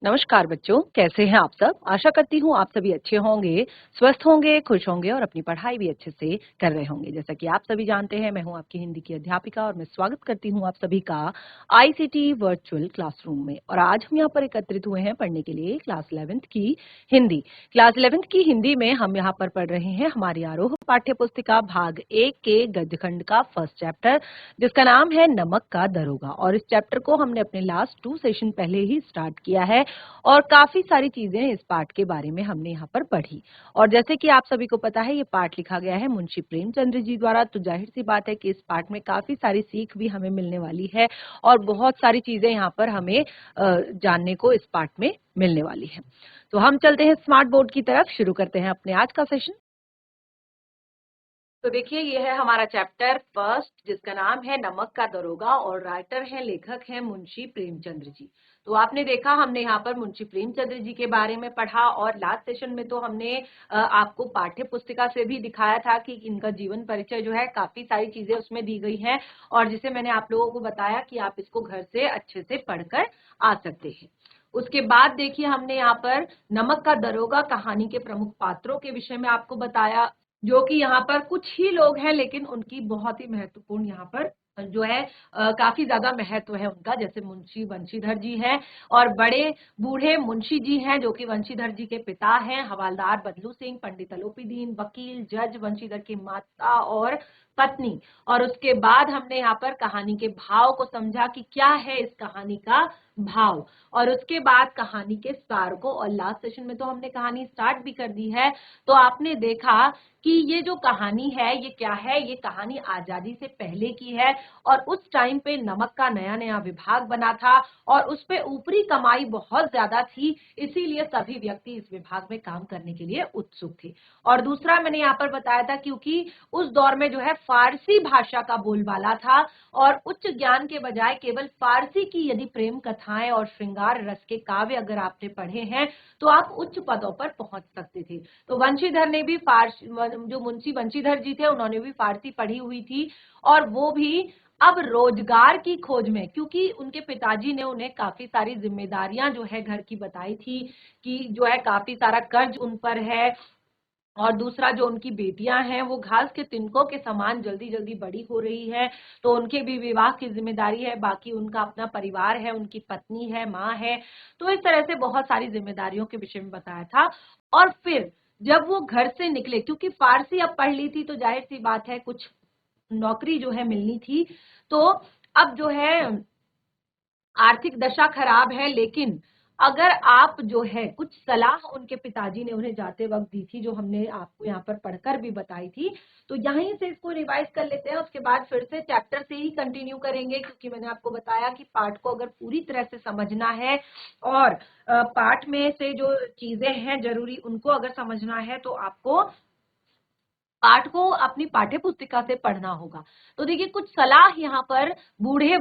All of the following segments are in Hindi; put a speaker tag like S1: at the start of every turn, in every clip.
S1: नमस्कार बच्चों, कैसे हैं आप सब? आशा करती हूँ आप सभी अच्छे होंगे, स्वस्थ होंगे, खुश होंगे और अपनी पढ़ाई भी अच्छे से कर रहे होंगे। जैसा कि आप सभी जानते हैं, मैं हूँ आपकी हिंदी की अध्यापिका और मैं स्वागत करती हूँ आप सभी का आईसीटी वर्चुअल क्लासरूम में। और आज हम यहाँ पर एकत्रित हुए हैं पढ़ने के लिए क्लास 11th की हिंदी। क्लास 11th की हिंदी में हम यहाँ पर पढ़ रहे हैं हमारी आरोह पाठ्य पुस्तिका भाग 1 के गद्यखंड का फर्स्ट चैप्टर, जिसका नाम है नमक का दरोगा। और इस चैप्टर को हमने अपने लास्ट 2 सेशन पहले ही स्टार्ट किया है और काफी सारी चीजें इस पाठ के बारे में हमने यहाँ पर पढ़ी। और जैसे कि आप सभी को पता है, ये पाठ लिखा गया है मुंशी प्रेमचंद्र जी द्वारा, तो जाहिर सी बात है कि इस पाठ में काफी सारी सीख भी हमें मिलने वाली है और बहुत सारी चीजें यहाँ पर हमें जानने को इस पाठ में मिलने वाली है। तो हम चलते हैं स्मार्ट बोर्ड की तरफ, शुरू करते हैं अपने आज का सेशन। तो देखिए, ये है हमारा चैप्टर फर्स्ट, जिसका नाम है नमक का दरोगा और राइटर है, लेखक है मुंशी प्रेमचंद्र जी। तो आपने देखा, हमने यहाँ पर मुंशी प्रेमचंद्र जी के बारे में पढ़ा और लास्ट सेशन में तो हमने आपको पाठ्य पुस्तिका से भी दिखाया था कि इनका जीवन परिचय जो है काफी सारी चीजें उसमें दी गई हैं और जिसे मैंने आप लोगों को बताया कि आप इसको घर से अच्छे से पढ़कर आ सकते हैं। उसके बाद देखिए, हमने यहाँ पर नमक का दरोगा कहानी के प्रमुख पात्रों के विषय में आपको बताया, जो कि यहाँ पर कुछ ही लोग हैं लेकिन उनकी बहुत ही महत्वपूर्ण यहाँ पर जो है काफी ज्यादा महत्व है उनका। जैसे मुंशी बंशीधर जी हैं और बड़े बूढ़े मुंशी जी हैं जो कि बंशीधर जी के पिता हैं, हवालदार बदलू सिंह, पंडित अलोपी दीन, वकील, जज, बंशीधर की माता और पत्नी। और उसके बाद हमने यहाँ पर कहानी के भाव को समझा कि क्या है इस कहानी का भाव, और उसके बाद कहानी के सार को। और लास्ट सेशन में तो हमने कहानी स्टार्ट भी कर दी है। तो आपने देखा कि ये जो कहानी है ये क्या है, ये कहानी आजादी से पहले की है और उस टाइम पे नमक का नया नया विभाग बना था और उस पे ऊपरी कमाई बहुत ज्यादा थी, इसीलिए सभी व्यक्ति इस विभाग में काम करने के लिए उत्सुक थे। और दूसरा मैंने यहाँ पर बताया था क्योंकि उस दौर में जो है फारसी भाषा का बोलबाला था और उच्च ज्ञान के बजाय केवल फारसी की यदि प्रेम कथाएं और श्रृंगार रस के काव्य अगर आपने पढ़े हैं तो आप उच्च पदों पर पहुंच सकते थे। तो वंशीधर ने भी फारसी, जो मुंशी बंशीधर जी थे उन्होंने भी फारसी पढ़ी हुई थी और वो भी अब रोजगार की खोज में, क्योंकि उनके पिताजी ने उन्हें काफी सारी जिम्मेदारियां जो है घर की बताई थी कि जो है काफी सारा कर्ज उन पर है और दूसरा जो उनकी बेटियां हैं वो घास के तिनकों के समान जल्दी जल्दी बड़ी हो रही है, तो उनके भी विवाह की जिम्मेदारी है, बाकी उनका अपना परिवार है, उनकी पत्नी है, माँ है। तो इस तरह से बहुत सारी जिम्मेदारियों के विषय में बताया था। और फिर जब वो घर से निकले, क्योंकि फारसी अब पढ़ ली थी तो जाहिर सी बात है कुछ नौकरी जो है मिलनी थी, तो अब जो है आर्थिक दशा खराब है, लेकिन अगर आप जो है कुछ सलाह उनके पिताजी ने उन्हें जाते वक्त दी थी, जो हमने आपको यहाँ पर पढ़कर भी बताई थी, तो यहीं से इसको रिवाइज कर लेते हैं। उसके बाद फिर से चैप्टर से ही कंटिन्यू करेंगे, क्योंकि मैंने आपको बताया कि पाठ को अगर पूरी तरह से समझना है और पाठ में से जो चीजें हैं जरूरी उनको अगर समझना है तो आपको पाठ को अपनी पाठ्य पुस्तिका से पढ़ना होगा। तो देखिए, कुछ सलाह यहाँ पर बूढ़े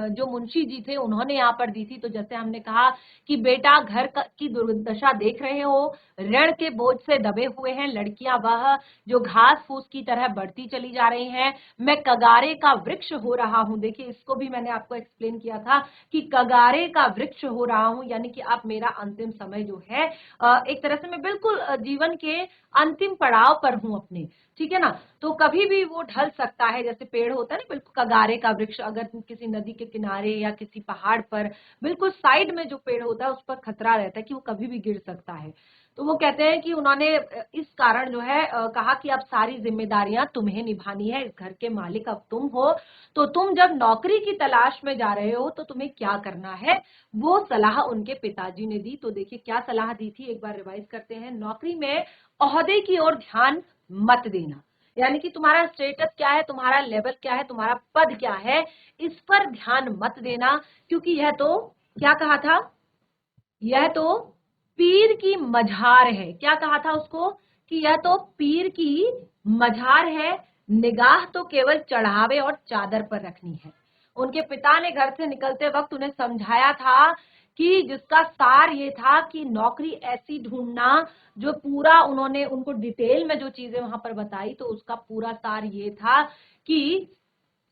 S1: जो मुंशी जी थे उन्होंने यहाँ पर दी थी। तो जैसे हमने कहा कि बेटा, घर की दुर्दशा देख रहे हो, ऋण के बोझ से दबे हुए हैं लड़कियां, वह जो घास फूस की तरह बढ़ती चली जा रही हैं। मैं कगारे का वृक्ष हो रहा हूँ। देखिए, इसको भी मैंने आपको एक्सप्लेन किया था कि कगारे का वृक्ष हो रहा हूँ, यानी कि अब मेरा अंतिम समय जो है, एक तरह से मैं बिल्कुल जीवन के अंतिम पड़ाव पर हूँ अपने, ठीक है ना। तो कभी भी वो ढल सकता है, जैसे पेड़ होता है ना, बिल्कुल कगारे का वृक्ष, अगर किसी नदी के किनारे या किसी पहाड़ पर बिल्कुल साइड में जो पेड़ होता है उस पर खतरा रहता है कि वो कभी भी गिर सकता है। तो वो कहते हैं कि उन्होंने इस कारण जो है कहा कि अब सारी जिम्मेदारियां तुम्हें निभानी है, इस घर के मालिक अब तुम हो। तो तुम जब नौकरी की तलाश में जा रहे हो तो तुम्हें क्या करना है, वो सलाह उनके पिताजी ने दी। तो देखिए क्या सलाह दी थी, एक बार रिवाइज करते हैं। नौकरी में ओहदे की ओर ध्यान मत देना, यानी कि तुम्हारा स्टेटस क्या है, तुम्हारा लेवल क्या है, तुम्हारा पद क्या है, इस पर ध्यान मत देना, क्योंकि यह तो क्या कहा था, यह तो पीर की मझार है। क्या कहा था उसको कि यह तो पीर की मझार है, निगाह तो केवल चढ़ावे और चादर पर रखनी है। उनके पिता ने घर से निकलते वक्त उन्हें समझाया था कि जिसका सार ये था कि नौकरी ऐसी ढूंढना, जो पूरा उन्होंने उनको डिटेल में जो चीजें वहां पर बताई, तो उसका पूरा सार ये था कि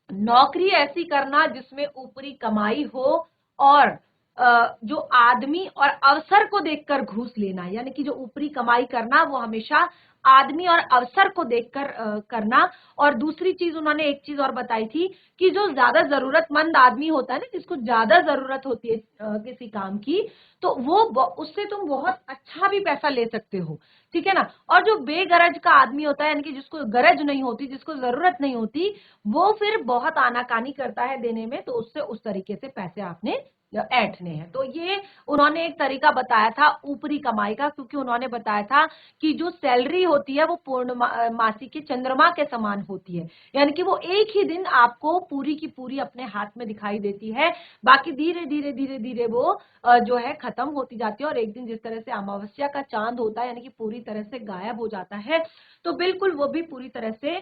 S1: नौकरी ऐसी करना जिसमें ऊपरी कमाई हो और जो आदमी और अवसर को देखकर घूस लेना, यानी कि जो ऊपरी कमाई करना वो हमेशा आदमी और अवसर को देखकर करना। और दूसरी चीज उन्होंने एक चीज और बताई थी कि जो ज्यादा जरूरतमंद आदमी होता है ना, जिसको ज्यादा जरूरत होती है किसी काम की, तो वो उससे तुम बहुत अच्छा भी पैसा ले सकते हो, ठीक है ना। और जो बेगरज का आदमी होता है, यानी कि जिसको गरज नहीं होती, जिसको जरूरत नहीं होती, वो फिर बहुत आनाकानी करता है देने में, तो उससे उस तरीके से पैसे आपने ऐंठने हैं। तो ये उन्होंने एक तरीका बताया था ऊपरी कमाई का, क्योंकि उन्होंने बताया था कि जो सैलरी होती है वो पूर्णमासी के चंद्रमा के समान होती है, यानी कि वो एक ही दिन आपको पूरी की पूरी अपने हाथ में दिखाई देती है, बाकी धीरे धीरे धीरे धीरे वो जो है खत्म होती जाती है। और एक दिन जिस तरह से अमावस्या का चांद होता है, यानी कि पूरी तरह से गायब हो जाता है, तो बिल्कुल वो भी पूरी तरह से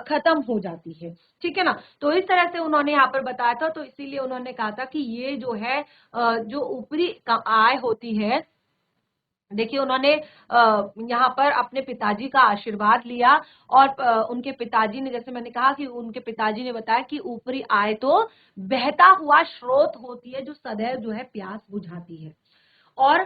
S1: खत्म हो जाती है, ठीक है ना। तो इस तरह से उन्होंने यहाँ पर बताया था, तो इसीलिए उन्होंने कहा था कि ये जो है जो ऊपरी आय होती है, देखिए उन्होंने यहाँ पर अपने पिताजी का आशीर्वाद लिया, और उनके पिताजी ने, जैसे मैंने कहा कि उनके पिताजी ने बताया कि ऊपरी आय तो बहता हुआ स्रोत होती है जो सदैव जो है प्यास बुझाती है। और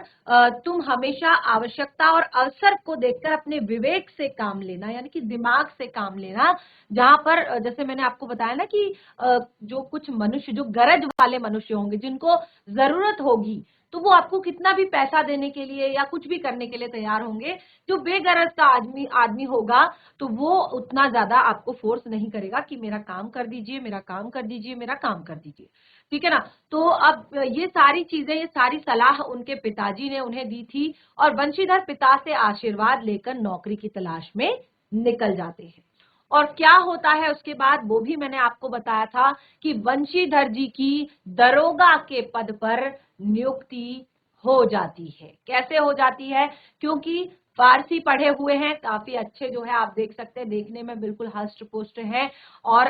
S1: तुम हमेशा आवश्यकता और अवसर को देखकर अपने विवेक से काम लेना, यानी कि दिमाग से काम लेना। जहां पर जैसे मैंने आपको बताया ना कि जो कुछ मनुष्य, जो गरज वाले मनुष्य होंगे, जिनको जरूरत होगी, तो वो आपको कितना भी पैसा देने के लिए या कुछ भी करने के लिए तैयार होंगे। जो बेगरज का आदमी आदमी होगा, तो वो उतना ज्यादा आपको फोर्स नहीं करेगा कि मेरा काम कर दीजिए, मेरा काम कर दीजिए, मेरा काम कर दीजिए, ठीक है ना। तो अब ये सारी चीजें, ये सारी सलाह उनके पिताजी ने उन्हें दी थी, और बंशीधर पिता से आशीर्वाद लेकर नौकरी की तलाश में निकल जाते हैं। और क्या होता है उसके बाद वो भी मैंने आपको बताया था कि बंशीधर जी की दरोगा के पद पर नियुक्ति हो जाती है। कैसे हो जाती है? क्योंकि फारसी पढ़े हुए हैं, काफी अच्छे जो है आप देख सकते हैं, देखने में बिल्कुल हष्ट पुष्ट है, और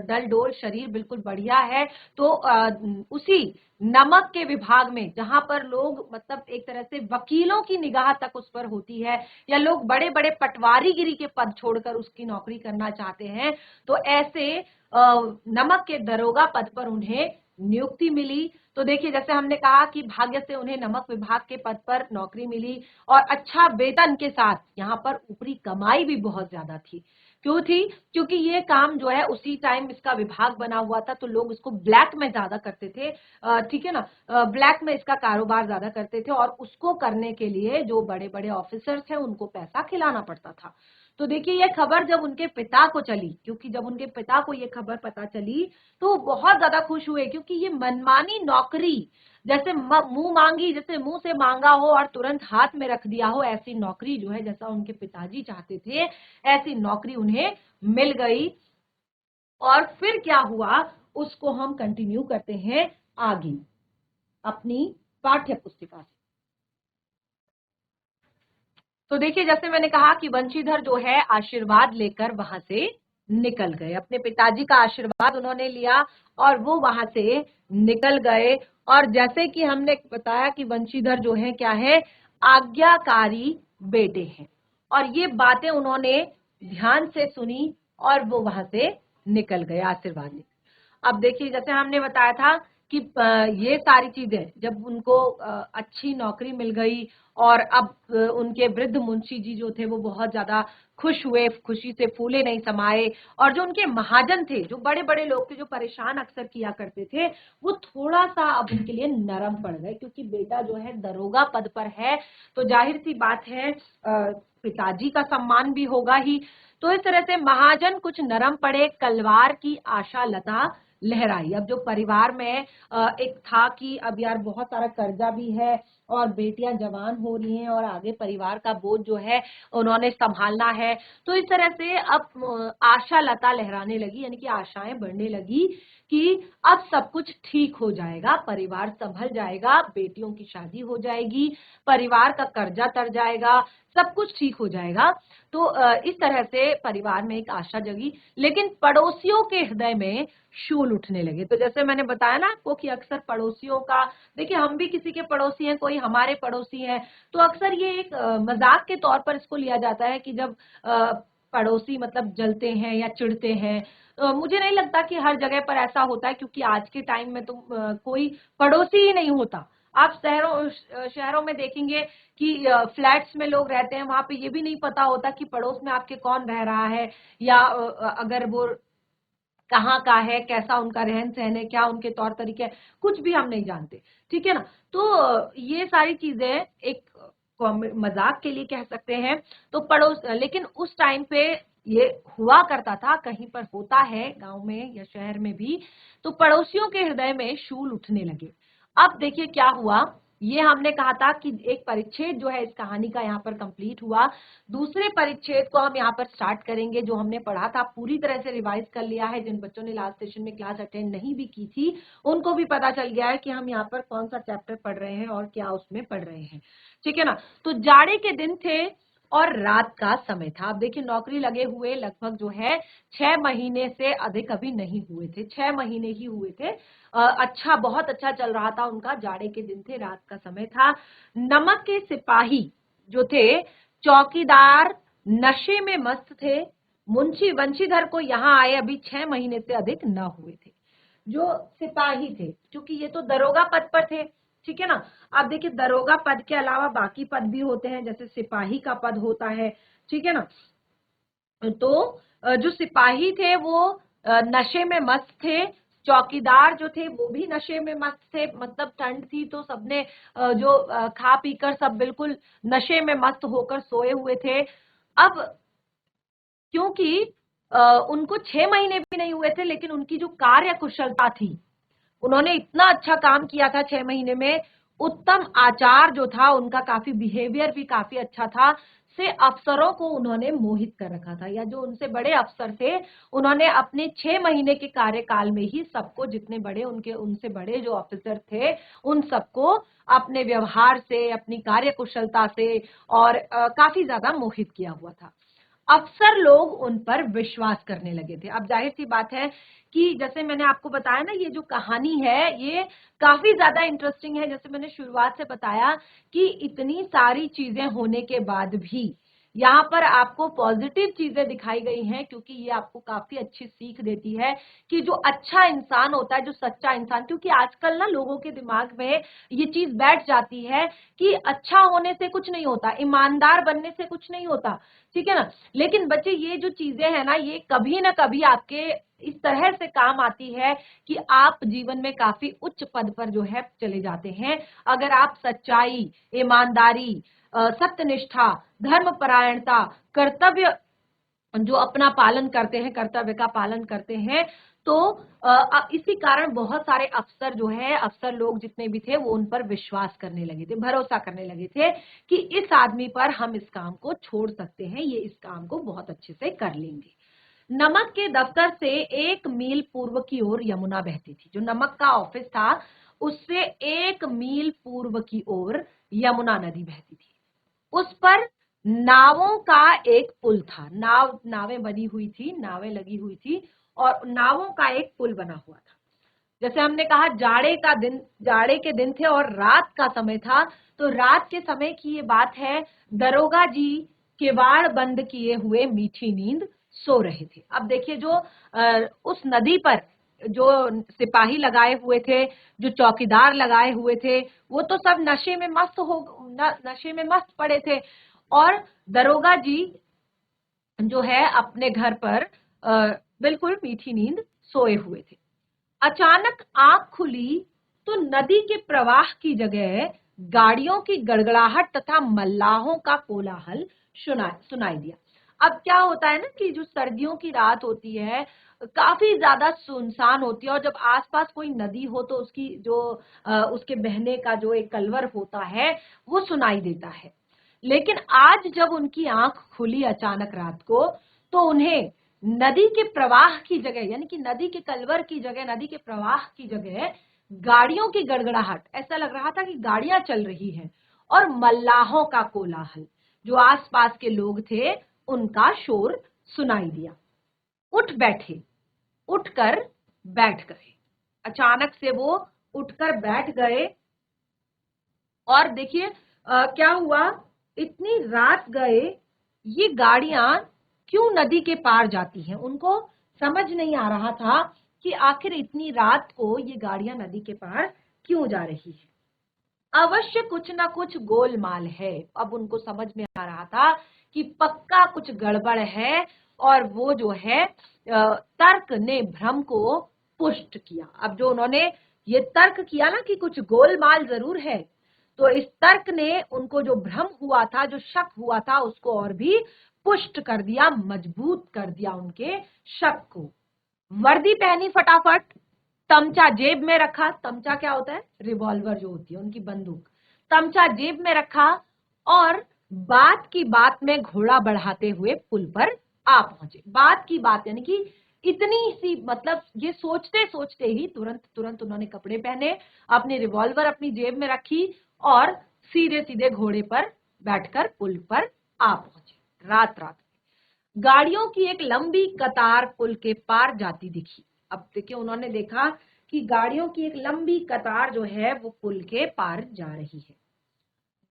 S1: डल डोल शरीर बिल्कुल बढ़िया है। तो उसी नमक के विभाग में, जहां पर लोग मतलब एक तरह से वकीलों की निगाह तक उस पर होती है, या लोग बड़े बड़े पटवारीगिरी के पद छोड़कर उसकी नौकरी करना चाहते हैं, तो ऐसे नमक के दरोगा पद पर उन्हें नियुक्ति मिली। तो देखिए, जैसे हमने कहा कि भाग्य से उन्हें नमक विभाग के पद पर नौकरी मिली, और अच्छा वेतन के साथ यहाँ पर ऊपरी कमाई भी बहुत ज्यादा थी। क्यों थी? क्योंकि ये काम जो है उसी टाइम इसका विभाग बना हुआ था, तो लोग इसको ब्लैक में ज्यादा करते थे, ठीक है ना। ब्लैक में इसका कारोबार ज्यादा करते थे, और उसको करने के लिए जो बड़े बड़े ऑफिसर्स थे उनको पैसा खिलाना पड़ता था। तो देखिए, ये खबर जब उनके पिता को चली, क्योंकि जब उनके पिता को ये खबर पता चली, तो वो बहुत ज्यादा खुश हुए, क्योंकि ये मनमानी नौकरी, जैसे मुंह मांगी, जैसे मुंह से मांगा हो और तुरंत हाथ में रख दिया हो, ऐसी नौकरी जो है, जैसा उनके पिताजी चाहते थे, ऐसी नौकरी उन्हें मिल गई। और फिर क्या हुआ, उसको हम कंटिन्यू करते हैं आगे अपनी पाठ्य पुस्तिका से। तो देखिए, जैसे मैंने कहा कि वंशीधर जो है आशीर्वाद लेकर वहां से निकल गए, अपने पिताजी का आशीर्वाद उन्होंने लिया और वो वहां से निकल गए। और जैसे कि हमने बताया कि वंशीधर जो है क्या है, आज्ञाकारी बेटे हैं, और ये बातें उन्होंने ध्यान से सुनी और वो वहां से निकल गए आशीर्वाद लेकर। अब देखिए, जैसे हमने बताया था कि ये सारी चीजें जब उनको अच्छी नौकरी मिल गई, और अब उनके वृद्ध मुंशी जी जो थे वो बहुत ज्यादा खुश हुए, खुशी से फूले नहीं समाये। और जो उनके महाजन थे, जो बड़े बड़े लोग थे, जो परेशान अक्सर किया करते थे, वो थोड़ा सा अब उनके लिए नरम पड़ गए, क्योंकि बेटा जो है दरोगा पद पर है, तो जाहिर सी बात है पिताजी का सम्मान भी होगा ही। तो इस तरह से महाजन कुछ नरम पड़े, कलवार की आशा लता लहराई। अब जो परिवार में एक था कि अब यार बहुत सारा कर्जा भी है, और बेटियां जवान हो रही हैं, और आगे परिवार का बोझ जो है उन्होंने संभालना है। तो इस तरह से अब आशा लता लहराने लगी, यानी कि आशाएं बढ़ने लगी कि अब सब कुछ ठीक हो जाएगा, परिवार संभल जाएगा, बेटियों की शादी हो जाएगी, परिवार का कर्जा तर जाएगा, सब कुछ ठीक हो जाएगा। तो इस तरह से परिवार में एक आशा जगी। लेकिन पड़ोसियों के हृदय में शूल उठने लगे। तो जैसे मैंने बताया ना आपको कि अक्सर पड़ोसियों का, देखिए हम भी किसी के पड़ोसी हैं, कोई हमारे पड़ोसी हैं, तो अक्सर ये एक मजाक के तौर पर इसको लिया जाता है कि जब पड़ोसी मतलब जलते हैं या चिढ़ते हैं। मुझे नहीं लगता कि हर जगह पर ऐसा होता है, क्योंकि आज के टाइम में तो कोई पड़ोसी ही नहीं होता। आप शहरों में देखेंगे कि फ्लैट्स में लोग रहते हैं, वहां पे ये भी नहीं पता होता कि पड़ोस में आपके कौन रह रहा है, या अगर वो कहाँ का है, कैसा उनका रहन सहन है, क्या उनके तौर तरीके हैं, कुछ भी हम नहीं जानते। ठीक है ना। तो ये सारी चीजें एक मजाक के लिए कह सकते हैं। तो पड़ोस, लेकिन उस टाइम पे ये हुआ करता था, कहीं पर होता है गांव में या शहर में भी, तो पड़ोसियों के हृदय में शूल उठने लगे। अब देखिए क्या हुआ। ये हमने कहा था कि एक परिच्छेद जो है इस कहानी का यहाँ पर कंप्लीट हुआ। दूसरे परिच्छेद को हम यहाँ पर स्टार्ट करेंगे। जो हमने पढ़ा था पूरी तरह से रिवाइज कर लिया है। जिन बच्चों ने लास्ट सेशन में क्लास अटेंड नहीं भी की थी, उनको भी पता चल गया है कि हम यहाँ पर कौन सा चैप्टर पढ़ रहे हैं और क्या उसमें पढ़ रहे हैं। ठीक है ना। तो जाड़े के दिन थे और रात का समय था। अब देखिए, नौकरी लगे हुए लगभग जो है 6 महीने से अधिक अभी नहीं हुए थे, 6 महीने ही हुए थे। अच्छा, बहुत अच्छा चल रहा था उनका। जाड़े के दिन थे, रात का समय था। नमक के सिपाही जो थे, चौकीदार नशे में मस्त थे। मुंशी वंशीधर को यहाँ आए अभी 6 महीने से अधिक न हुए थे। जो सिपाही थे, क्योंकि ये तो दरोगा पद पर थे। ठीक है ना। आप देखिए, दरोगा पद के अलावा बाकी पद भी होते हैं, जैसे सिपाही का पद होता है। ठीक है ना। तो जो सिपाही थे वो नशे में मस्त थे। चौकीदार जो थे वो भी नशे में मस्त थे। मतलब ठंड थी तो सबने जो खा पीकर सब बिल्कुल नशे में मस्त होकर सोए हुए थे। अब क्योंकि उनको 6 महीने भी नहीं हुए थे, लेकिन उनकी जो कार्य कुशलता थी, उन्होंने इतना अच्छा काम किया था 6 महीने में। उत्तम आचार जो था उनका, काफी बिहेवियर भी काफी अच्छा था, से अफसरों को उन्होंने मोहित कर रखा था। या जो उनसे बड़े अफसर थे, उन्होंने अपने 6 महीने के कार्यकाल में ही सबको, जितने बड़े उनके उनसे बड़े जो ऑफिसर थे, उन सबको अपने व्यवहार से, अपनी कार्य कुशलता से और काफी ज्यादा मोहित किया हुआ था। अफसर लोग उन पर विश्वास करने लगे थे। अब जाहिर सी बात है कि जैसे मैंने आपको बताया ना, ये जो कहानी है ये काफी ज्यादा इंटरेस्टिंग है। जैसे मैंने शुरुआत से बताया कि इतनी सारी चीजें होने के बाद भी यहाँ पर आपको पॉजिटिव चीजें दिखाई गई हैं, क्योंकि ये आपको काफी अच्छी सीख देती है कि जो अच्छा इंसान होता है, जो सच्चा इंसान, क्योंकि आजकल ना लोगों के दिमाग में ये चीज बैठ जाती है कि अच्छा होने से कुछ नहीं होता, ईमानदार बनने से कुछ नहीं होता। ठीक है ना। लेकिन बच्चे, ये जो चीजें हैं ना, ये कभी ना कभी आपके इस तरह से काम आती है कि आप जीवन में काफी उच्च पद पर जो है चले जाते हैं। अगर आप सच्चाई, ईमानदारी, सत्यनिष्ठा, धर्मपरायणता, कर्तव्य जो अपना पालन करते हैं, कर्तव्य का पालन करते हैं, तो इसी कारण बहुत सारे अफसर जो है, अफसर लोग जितने भी थे, वो उन पर विश्वास करने लगे थे, भरोसा करने लगे थे कि इस आदमी पर हम इस काम को छोड़ सकते हैं, ये इस काम को बहुत अच्छे से कर लेंगे। नमक के दफ्तर से 1 मील पूर्व की ओर यमुना बहती थी। जो नमक का ऑफिस था, उससे 1 मील पूर्व की ओर यमुना नदी बहती थी। उस पर नावों का एक पुल था। नावें बनी हुई थी, नावें लगी हुई थी, और नावों का एक पुल बना हुआ था। जैसे हमने कहा, जाड़े के दिन थे और रात का समय था। तो रात के समय की ये बात है। दरोगा जी किवाड़ बंद किए हुए मीठी नींद सो रहे थे। अब देखिए, जो उस नदी पर जो सिपाही लगाए हुए थे, जो चौकीदार लगाए हुए थे, वो तो सब नशे में मस्त पड़े थे। और दरोगा जी जो है अपने घर पर बिल्कुल मीठी नींद सोए हुए थे। अचानक आंख खुली तो नदी के प्रवाह की जगह गाड़ियों की गड़गड़ाहट तथा मल्लाहों का कोलाहल सुनाई दिया। अब क्या होता है ना कि जो सर्दियों की रात होती है, काफी ज्यादा सुनसान होती है, और जब आसपास कोई नदी हो तो उसकी जो उसके बहने का जो एक कलवर होता है, वो सुनाई देता है। लेकिन आज जब उनकी आंख खुली अचानक रात को, तो उन्हें नदी के प्रवाह की जगह, यानी कि नदी के कलवर की जगह, नदी के प्रवाह की जगह गाड़ियों की गड़गड़ाहट, ऐसा लग रहा था कि गाड़ियां चल रही हैं, और मल्लाहों का कोलाहल, जो आसपास के लोग थे उनका शोर सुनाई दिया। उठ बैठे, उठकर बैठ गए। अचानक से वो उठकर बैठ गए। और देखिए क्या हुआ, इतनी रात गए, ये गाड़ियां क्यों नदी के पार जाती हैं। उनको समझ नहीं आ रहा था कि आखिर इतनी रात को ये गाड़ियां नदी के पार क्यों जा रही है। अवश्य कुछ ना कुछ गोलमाल है। अब उनको समझ में आ रहा था कि पक्का कुछ गड़बड़ है, और वो जो है तर्क ने भ्रम को पुष्ट किया। अब जो उन्होंने ये तर्क किया ना कि कुछ गोलमाल जरूर है, तो इस तर्क ने उनको जो भ्रम हुआ था, जो शक हुआ था, उसको और भी पुष्ट कर दिया, मजबूत कर दिया उनके शक को। वर्दी पहनी फटाफट, तमचा जेब में रखा। तमचा क्या होता है? रिवॉल्वर जो होती है उनकी बंदूक। तमचा जेब में रखा और बात की बात में घोड़ा बढ़ाते हुए पुल पर आ पहुंचे। बात की बात यानी कि इतनी सी, मतलब ये सोचते सोचते ही तुरंत तुरंत उन्होंने कपड़े पहने, अपनी रिवॉल्वर अपनी जेब में रखी और सीधे सीधे घोड़े पर बैठकर पुल पर आ पहुंचे। रात रात गाड़ियों की एक लंबी कतार पुल के पार जाती दिखी। अब देखिए, उन्होंने देखा कि गाड़ियों की एक लंबी कतार जो है वो पुल के पार जा रही है।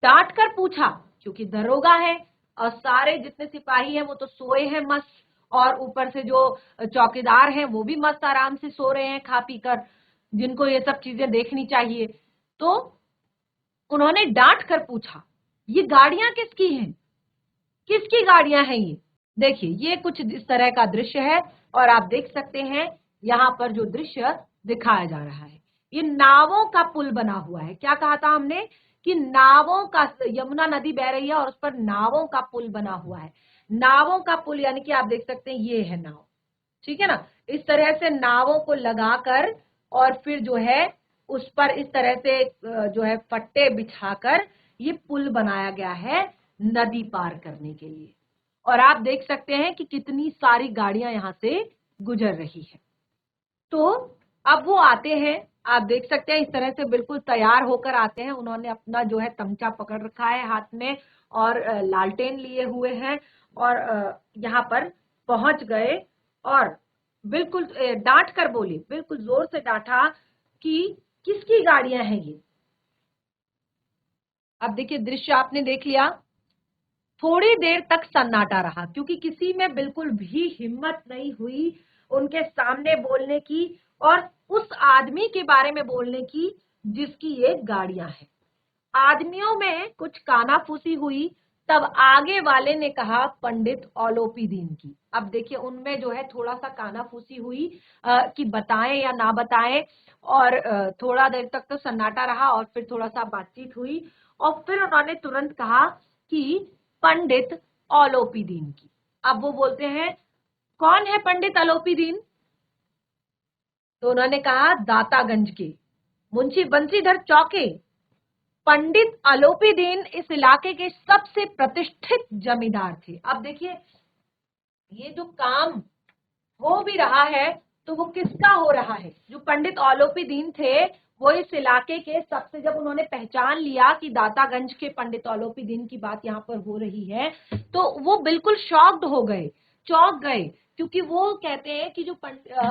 S1: डांट कर पूछा, क्योंकि दरोगा है और सारे जितने सिपाही हैं वो तो सोए हैं मस्त, और ऊपर से जो चौकीदार हैं वो भी मस्त आराम से सो रहे हैं खा पी कर, जिनको ये सब चीजें देखनी चाहिए। तो उन्होंने डांट कर पूछा, ये गाड़ियां किसकी हैं? किसकी गाड़ियां हैं ये? देखिए, ये कुछ इस तरह का दृश्य है, और आप देख सकते हैं यहाँ पर जो दृश्य दिखाया जा रहा है, ये नावों का पुल बना हुआ है। क्या कहा था हमने कि नावों का, यमुना नदी बह रही है और उस पर नावों का पुल बना हुआ है। नावों का पुल यानी कि आप देख सकते हैं ये है नाव, ठीक है ना। इस तरह से नावों को लगाकर और फिर जो है उस पर इस तरह से जो है पट्टे बिछाकर ये पुल बनाया गया है नदी पार करने के लिए। और आप देख सकते हैं कि कितनी सारी गाड़ियां यहां से गुजर रही है। तो अब वो आते हैं, आप देख सकते हैं इस तरह से बिल्कुल तैयार होकर आते हैं। उन्होंने अपना जो है तमचा पकड़ रखा है हाथ में और लालटेन लिए हुए हैं, और यहाँ पर पहुंच गए और बिल्कुल डांट कर बोले, बिल्कुल जोर से डांटा कि किसकी गाड़ियां हैं ये। अब देखिए, दृश्य आपने देख लिया। थोड़ी देर तक सन्नाटा रहा, क्योंकि किसी में बिल्कुल भी हिम्मत नहीं हुई उनके सामने बोलने की और उस आदमी के बारे में बोलने की जिसकी ये गाड़ियां हैं। आदमियों में कुछ कानाफूसी हुई, तब आगे वाले ने कहा पंडित औलोपी दीन की। अब देखिए, उनमें जो है थोड़ा सा कानाफूसी हुई कि बताएं या ना बताएं, और थोड़ा देर तक तो सन्नाटा रहा और फिर थोड़ा सा बातचीत हुई, और फिर उन्होंने तुरंत कहा कि पंडित औलोपी दीन की। अब वो बोलते हैं, कौन है पंडित औलोपी दीन? तो उन्होंने कहा, दातागंज के मुंशी बंसीधर चौके पंडित आलोपी दीन इस इलाके के सबसे प्रतिष्ठित जमींदार थे। अब देखिए, ये जो काम हो भी रहा है तो वो किसका हो रहा है? जो पंडित औलोपी दीन थे वो इस इलाके के सबसे, जब उन्होंने पहचान लिया कि दातागंज के पंडित औलोपी दीन की बात यहाँ पर हो रही है, तो वो बिल्कुल शॉक्ड हो गए, चौंक गए, क्योंकि वो कहते हैं कि जो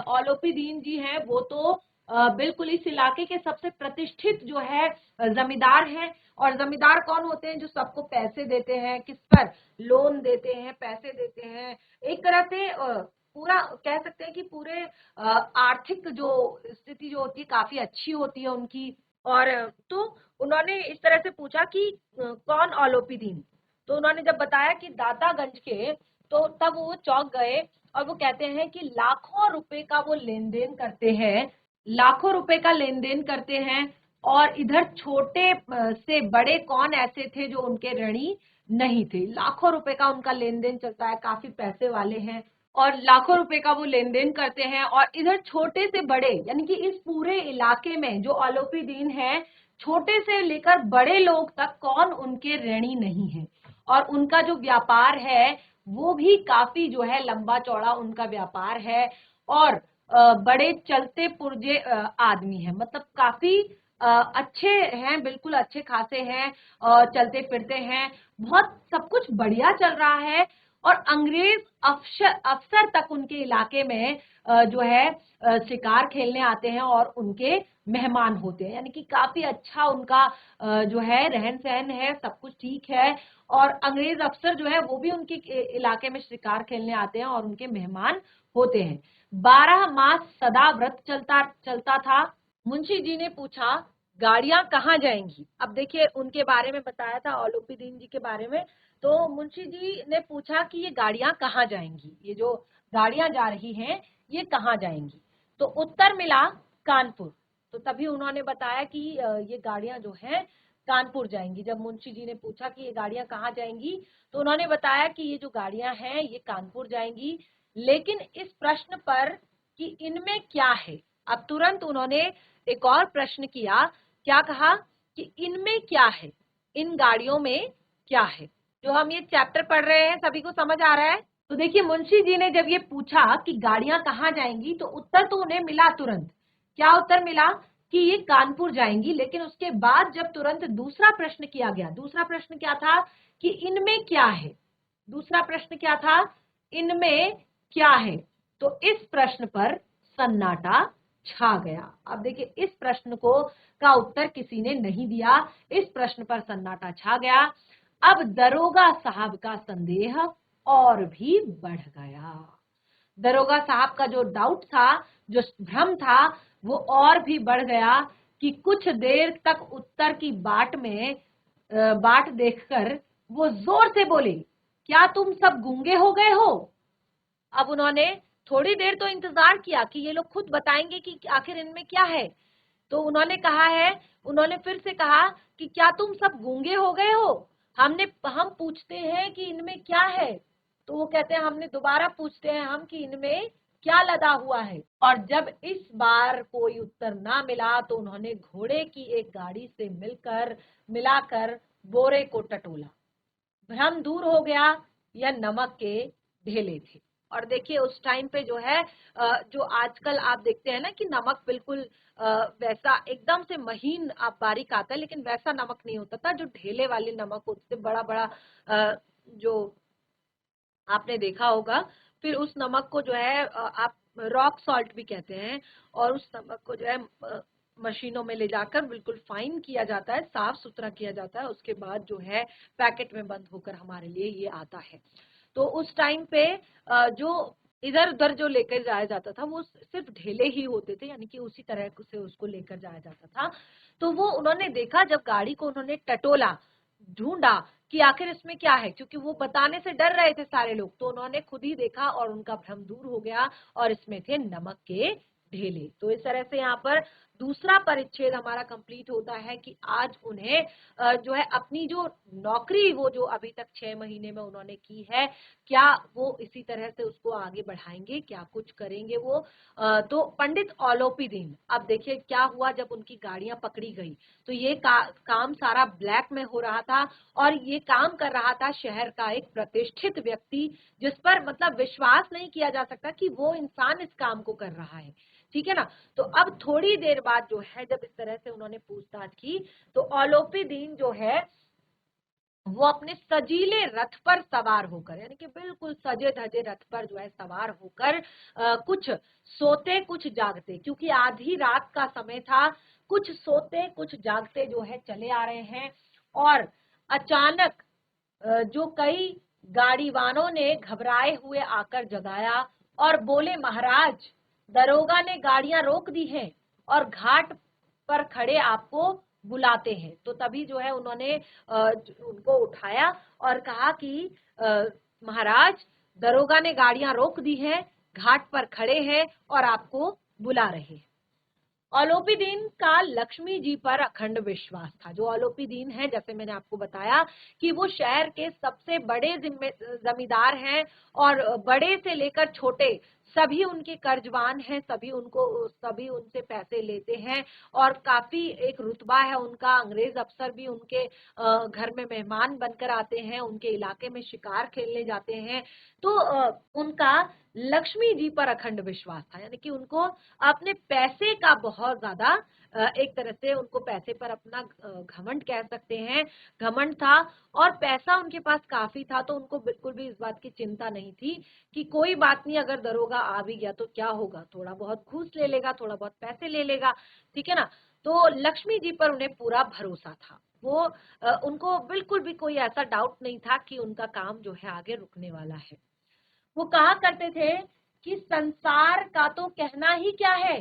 S1: औलोपी दीन जी हैं वो तो बिल्कुल इस इलाके के सबसे प्रतिष्ठित जो है जमींदार हैं। और जमींदार कौन होते हैं? जो सबको पैसे देते हैं, किस पर? लोन देते हैं, पैसे देते हैं, एक तरह से पूरा कह सकते हैं कि पूरे आर्थिक जो स्थिति जो होती है काफी अच्छी होती है उनकी। और तो उन्होंने इस तरह से पूछा कि कौन औलोपी दीन? तो उन्होंने जब बताया कि दातागंज के, तो तब वो चौंक गए, और वो कहते हैं कि लाखों रुपए का वो लेन देन करते हैं, लाखों रुपए का लेन देन करते हैं, और इधर छोटे से बड़े कौन ऐसे थे जो उनके ऋणी नहीं थे। लाखों रुपए का उनका लेन देन चलता है, काफी पैसे वाले हैं और लाखों रुपए का वो लेन देन करते हैं। और इधर छोटे से बड़े, यानी कि इस पूरे इलाके में जो औलोपी दीन है, छोटे से लेकर बड़े लोग तक कौन उनके ऋणी नहीं है। और उनका जो व्यापार है वो भी काफी जो है लंबा चौड़ा उनका व्यापार है, और बड़े चलते पुर्जे आदमी हैं, मतलब काफी अच्छे हैं, बिल्कुल अच्छे खासे हैं, चलते फिरते हैं, बहुत सब कुछ बढ़िया चल रहा है। और अंग्रेज अफसर तक उनके इलाके में जो है शिकार खेलने आते हैं और उनके मेहमान होते हैं। यानी कि काफी अच्छा उनका जो है रहन सहन है, सब कुछ ठीक है। और अंग्रेज अफसर जो है वो भी उनके इलाके में शिकार खेलने आते हैं और उनके मेहमान होते हैं। 12 मास सदा व्रत चलता था। मुंशी जी ने पूछा, गाड़ियां कहाँ जाएंगी? अब देखिए उनके बारे में बताया था, औलूपी दीन जी के बारे में। तो मुंशी जी ने पूछा कि ये गाड़ियां कहाँ जाएंगी, ये जो गाड़ियां जा रही हैं ये कहाँ जाएंगी? तो उत्तर मिला, कानपुर। तो तभी उन्होंने बताया कि ये गाड़ियां जो हैं कानपुर जाएंगी। जब मुंशी जी ने पूछा कि ये गाड़ियां कहाँ जाएंगी, तो उन्होंने बताया कि ये जो गाड़ियां हैं ये कानपुर जाएंगी। लेकिन इस प्रश्न पर कि इनमें क्या है, अब तुरंत उन्होंने एक और प्रश्न किया। क्या कहा कि इनमें क्या है, इन गाड़ियों में क्या है? जो हम ये चैप्टर पढ़ रहे हैं सभी को समझ आ रहा है? तो देखिए मुंशी जी ने जब ये पूछा कि गाड़ियां कहाँ जाएंगी, तो उत्तर तो उन्हें मिला तुरंत। क्या उत्तर मिला? कि ये कानपुर जाएंगी। लेकिन उसके बाद जब तुरंत दूसरा प्रश्न किया गया, दूसरा प्रश्न क्या था कि इनमें क्या है? दूसरा प्रश्न क्या था? इनमें क्या है? तो इस प्रश्न पर सन्नाटा छा गया। अब देखिए इस प्रश्न को का उत्तर किसी ने नहीं दिया, इस प्रश्न पर सन्नाटा छा गया। अब दरोगा साहब का संदेह और भी बढ़ गया। दरोगा साहब का जो डाउट था, जो भ्रम था, वो और भी बढ़ गया कि कुछ देर तक उत्तर की बाट देखकर वो जोर से बोले, क्या तुम सब गूंगे हो गए हो? अब उन्होंने थोड़ी देर तो इंतजार किया कि ये लोग खुद बताएंगे कि आखिर इनमें क्या है। तो उन्होंने फिर से कहा कि क्या तुम सब गूंगे हो गए हो? हम पूछते हैं कि इनमें क्या है। तो वो कहते हैं, हमने दोबारा पूछते हैं हम कि इनमें क्या लदा हुआ है। और जब इस बार कोई उत्तर ना मिला तो उन्होंने घोड़े की एक गाड़ी से मिलाकर बोरे को टटोला। भ्रम दूर हो गया, यह नमक के ढेले थे। और देखिए उस टाइम पे जो है जो आजकल आप देखते हैं ना कि नमक बिल्कुल वैसा एकदम से महीन आप बारीक आता है, लेकिन वैसा नमक नहीं होता था। जो ढेले वाले नमक होते थे, बड़ा बड़ा जो आपने देखा होगा। फिर उस नमक को जो है आप रॉक सॉल्ट भी कहते हैं। और उस नमक को जो है मशीनों में ले जाकर बिल्कुल फाइन किया जाता है, साफ सुथरा किया जाता है। उसके बाद जो है पैकेट में बंद होकर हमारे लिए ये आता है। तो उस टाइम पे जो इधर उधर जो लेकर जाया जाता था वो सिर्फ ढेले ही होते थे, यानी कि उसी तरह से उसको लेकर जाया जाता था। तो वो उन्होंने देखा, जब गाड़ी को उन्होंने टटोला, ढूंढा कि आखिर इसमें क्या है, क्योंकि वो बताने से डर रहे थे सारे लोग। तो उन्होंने खुद ही देखा और उनका भ्रम दूर हो गया और इसमें थे नमक के ढेले। तो इस तरह से यहाँ पर दूसरा परिच्छेद हमारा कंप्लीट होता है कि आज उन्हें जो है अपनी जो नौकरी वो जो अभी तक 6 महीने में उन्होंने की है, क्या वो इसी तरह से उसको आगे बढ़ाएंगे, क्या कुछ करेंगे वो। तो पंडित औलोपी दीन, अब देखिए क्या हुआ जब उनकी गाड़ियां पकड़ी गई। तो ये काम सारा ब्लैक में हो रहा था और ये काम कर रहा था शहर का एक प्रतिष्ठित व्यक्ति, जिस पर मतलब विश्वास नहीं किया जा सकता कि वो इंसान इस काम को कर रहा है। ठीक है ना? तो अब थोड़ी देर बाद जो है जब इस तरह से उन्होंने पूछताछ की, तो औलोपी दीन जो है वो अपने सजीले रथ पर सवार होकर, यानी कि बिल्कुल सजे धजे रथ पर जो है सवार होकर कुछ सोते कुछ जागते, क्योंकि आधी रात का समय था, कुछ सोते कुछ जागते जो है चले आ रहे हैं। और अचानक जो कई गाड़ीवानों ने घबराए हुए आकर जगाया और बोले, महाराज, दरोगा ने गाड़ियां रोक दी हैं और घाट पर खड़े आपको बुलाते हैं। तो तभी जो है उन्होंने उनको उठाया और कहा कि महाराज, दरोगा ने गाड़ियां रोक दी हैं, घाट पर खड़े हैं और आपको बुला रहे हैं। औलोपी दीन का लक्ष्मी जी पर अखंड विश्वास था। जो औलोपी दीन है, जैसे मैंने आपको बताया कि वो शहर के सबसे बड़े जमींदार हैं और बड़े से लेकर छोटे सभी उनके कर्जवान हैं, सभी उनसे पैसे लेते हैं और काफी एक रुतबा है उनका। अंग्रेज अफसर भी उनके घर में मेहमान बनकर आते हैं, उनके इलाके में शिकार खेलने जाते हैं। तो उनका लक्ष्मी जी पर अखंड विश्वास था, यानी कि उनको अपने पैसे का बहुत ज्यादा एक तरह से उनको पैसे पर अपना घमंड कह सकते हैं, घमंड था और पैसा उनके पास काफी था, तो उनको बिल्कुल भी इस बात की चिंता नहीं थी कि कोई बात नहीं, अगर दरोगा आ भी गया तो क्या होगा, थोड़ा बहुत घूस ले लेगा, थोड़ा बहुत पैसे ले लेगा, ठीक है ना। तो लक्ष्मी जी पर उन्हें पूरा भरोसा था। वो उनको बिल्कुल भी कोई ऐसा डाउट नहीं था कि उनका काम जो है आगे रुकने वाला है। वो कहा करते थे कि संसार का तो कहना ही क्या है,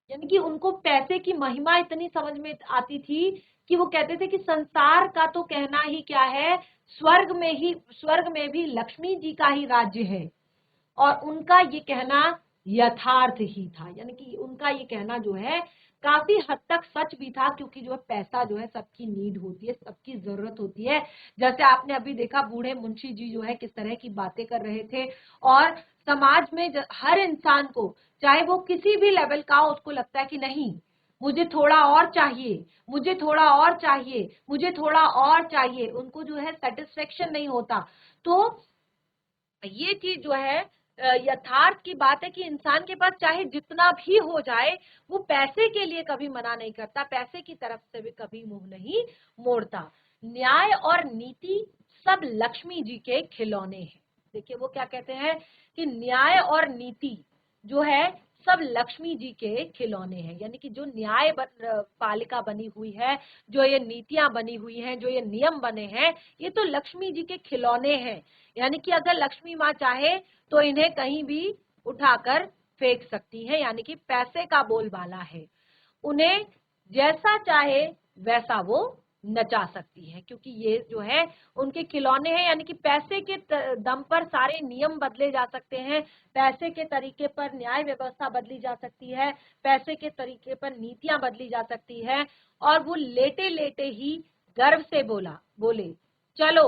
S1: यानी कि उनको पैसे की महिमा इतनी समझ में आती थी कि वो कहते थे कि संसार का तो कहना ही क्या है, स्वर्ग में भी लक्ष्मी जी का ही राज्य है। और उनका ये कहना यथार्थ ही था, यानी कि उनका ये कहना जो है काफी हद तक सच भी था, क्योंकि जो है पैसा जो है सबकी नीड होती है, सबकी जरूरत होती है। जैसे आपने अभी देखा बूढ़े मुंशी जी जो है किस तरह की बातें कर रहे थे, और समाज में हर इंसान को, चाहे वो किसी भी लेवल का हो, उसको लगता है कि नहीं, मुझे थोड़ा और चाहिए, मुझे थोड़ा और चाहिए, मुझे थोड़ा और चाहिए, उनको जो है सेटिस्फेक्शन नहीं होता। तो ये चीज जो है यथार्थ की बात है कि इंसान के पास चाहे जितना भी हो जाए, वो पैसे के लिए कभी मना नहीं करता, पैसे की तरफ से भी कभी मुंह नहीं मोड़ता। न्याय और नीति सब लक्ष्मी जी के खिलौने हैं। देखिए वो क्या कहते हैं कि न्याय और नीति जो है सब लक्ष्मी जी के खिलौने हैं, यानी कि जो न्याय पालिका बनी हुई है, जो ये नीतियां बनी हुई हैं, जो ये नियम बने हैं, ये तो लक्ष्मी जी के खिलौने हैं। यानी कि अगर लक्ष्मी माँ चाहे तो इन्हें कहीं भी उठाकर फेंक सकती है, यानी कि पैसे का बोलबाला है, उन्हें जैसा चाहे वैसा वो नचा सकती है, क्योंकि ये जो है उनके खिलौने हैं। यानी कि पैसे के दम पर सारे नियम बदले जा सकते हैं, पैसे के तरीके पर न्याय व्यवस्था बदली जा सकती है, पैसे के तरीके पर नीतियां बदली जा सकती है। और वो लेटे लेटे ही गर्व से बोले चलो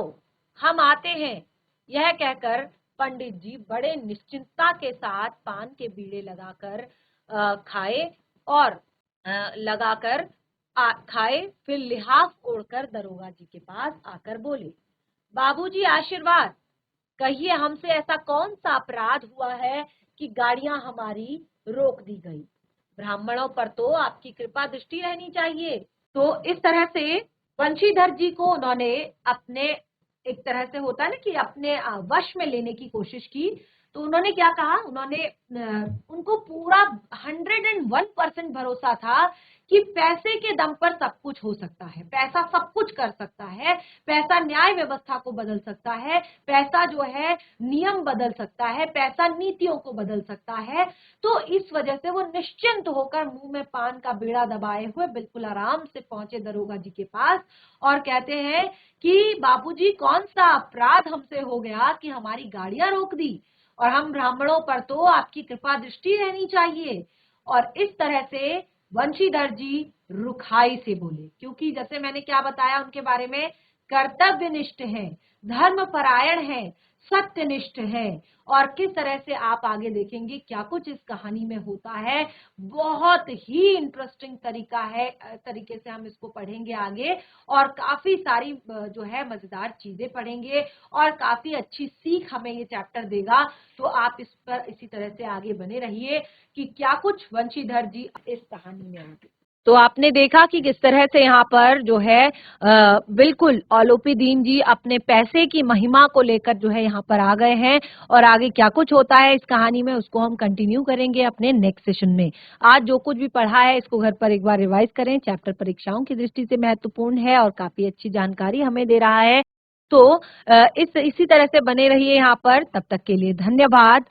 S1: हम आते हैं। यह कहकर पंडित जी बड़े निश्चिंतता के साथ पान के बीड़े लगाकर खाए, और लगाकर खाए, फिर लिहाफ ओढ़कर दरोगा जी के पास आकर बोले, बाबूजी आशीर्वाद, कहिए हमसे ऐसा कौन सा अपराध हुआ है कि गाड़ियां हमारी रोक दी गई। ब्राह्मणों पर तो आपकी कृपा दृष्टि रहनी चाहिए। तो इस तरह से वंशीधर जी को उन्होंने अपने, एक तरह से होता है ना कि अपने वश में लेने की कोशिश की। तो उन्होंने क्या कहा, उन्होंने उनको पूरा 101% भरोसा था कि पैसे के दम पर सब कुछ हो सकता है, पैसा सब कुछ कर सकता है, पैसा न्याय व्यवस्था को बदल सकता है, पैसा जो है नियम बदल सकता है, पैसा नीतियों को बदल सकता है। तो इस वजह से वो निश्चिंत होकर मुंह में पान का बीड़ा दबाए हुए बिल्कुल आराम से पहुंचे दरोगा जी के पास, और कहते हैं कि बाबूजी कौन सा अपराध हमसे हो गया कि हमारी गाड़ियां रोक दी, और हम ब्राह्मणों पर तो आपकी कृपा दृष्टि रहनी चाहिए। और इस तरह से वंशीधर जी रुखाई से बोले, क्योंकि जैसे मैंने क्या बताया उनके बारे में, कर्तव्यनिष्ठ है, धर्मपरायण है, सत्यनिष्ठ है। और किस तरह से आप आगे देखेंगे क्या कुछ इस कहानी में होता है, बहुत ही इंटरेस्टिंग तरीके से हम इसको पढ़ेंगे आगे, और काफी सारी जो है मजेदार चीजें पढ़ेंगे, और काफी अच्छी सीख हमें ये चैप्टर देगा। तो आप इस पर इसी तरह से आगे बने रहिए कि क्या कुछ वंशीधर जी इस कहानी में आगे। तो आपने देखा कि किस तरह से यहाँ पर जो है बिल्कुल औलोपी दीन जी अपने पैसे की महिमा को लेकर जो है यहाँ पर आ गए हैं, और आगे क्या कुछ होता है इस कहानी में उसको हम कंटिन्यू करेंगे अपने नेक्स्ट सेशन में। आज जो कुछ भी पढ़ा है इसको घर पर एक बार रिवाइज करें, चैप्टर परीक्षाओं की दृष्टि से महत्वपूर्ण है और काफी अच्छी जानकारी हमें दे रहा है। तो इसी तरह से बने रहिए यहाँ पर, तब तक के लिए धन्यवाद।